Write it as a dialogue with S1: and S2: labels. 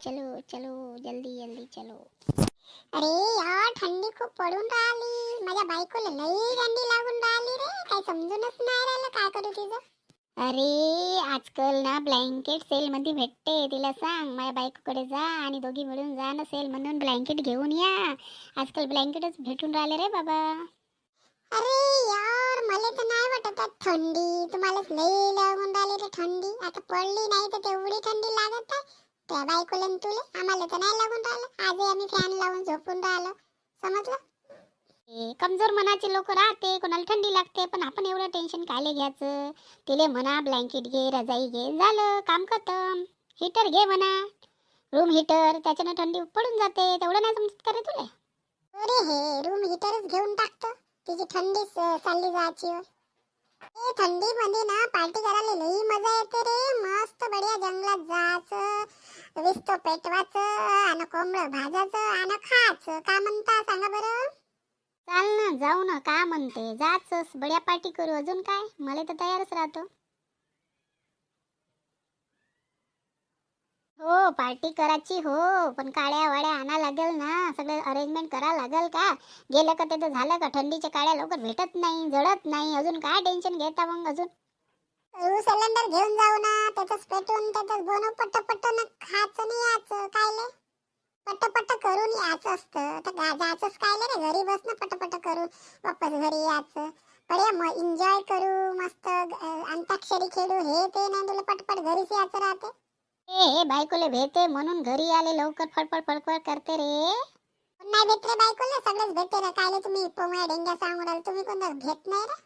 S1: चलो चलो जल्दी जल्दी चलो.
S2: अरे यार थंडी खूप पडून राहिली. माझ्या बायकोला लई थंडी लागून राहिली रे. काही समजूनच नाही राहिलं काय करू तिचं.
S1: अरे आजकाल ना ब्लँकेट सेल मध्ये भेटते. तिला सांग माझ्या बायकोकडे जा आणि दोघी मिळून जा ना सेल म्हणून ब्लँकेट घेऊन या. आजकाल ब्लँकेटच भेटून राहिले रे बाबा.
S2: अरे यार मला तर नाही वाटत आहे थंडी. तुम्हालाच लई लागून राहिली रे थंडी. आता पडली नाही तर तेवढी थंडी लागत आहे त्या बायकोला आणि तुला. आम्हाला तर नाही लागून राहिलं. आजही आम्ही फॅन लावून झोपून राहिलो. समजलं.
S1: कमजोर मनाचे लोक राहते, कोणाला थंडी लागते, पण आपण एवढं टेन्शन कायले घ्यायचं. तिले म्हणा ब्लँकेट घे, रजाई घे, झालं काम खतम. हीटर घे म्हणा, रूम हीटर, त्याच्यानं थंडी पडून जाते. तेवढं नाही समजत का रे तुला.
S2: अरे हे रूम हीटरच घेऊन टाकतो. तिची थंडी चालली जायची. ए थंडी मध्ये ना पार्टी करायला लई मजा येते रे. मस्त बढिया जंगलात जायचं, विस्तो पेटवायचं आणि कोंबडं भाजायचं आणि खायचं. का म्हणता सांगा बरं.
S1: चाल ना, जाऊ ना, का म्हणते, जाच बड्या पार्टी करू. अजून काय, मला तर तयारच राहतो. हो पार्टी करायची हो, पण काड्या वाड्या आणा लागेल ना. सगळे अरेंजमेंट करा लागेल का. गेलं का ते तर झालं का. थंडीच्या काड्या लवकर भेटत नाही, जळत नाही. अजून काय टेन्शन घेता मग अजून.
S2: सिलेंडर घेऊन जाऊ ना. त्यातच पेटवून त्यातच बनवू पट्ट ना. खायचं नाही याचं कायले. पट्ट करून यायचं असतं. तर जायचंच कायले रे. घरी बस ना पट्ट करून वापस घरी यायचं. बढिया मग एन्जॉय करू मस्त. अंताक्षरी खेळू. हे ते नाही तुला पटपट घरीच यायचं राहते.
S1: हे बायकोले भेटे म्हणून घरी आले लवकर फडफड फडफड करते रे.
S2: पण नाही भेट रे बायकोला. सगळंच भेटते रे. कायले तुम्ही पोमया डेंग्या सांगू राहिले. तुम्ही कोणता भेट नाही रे.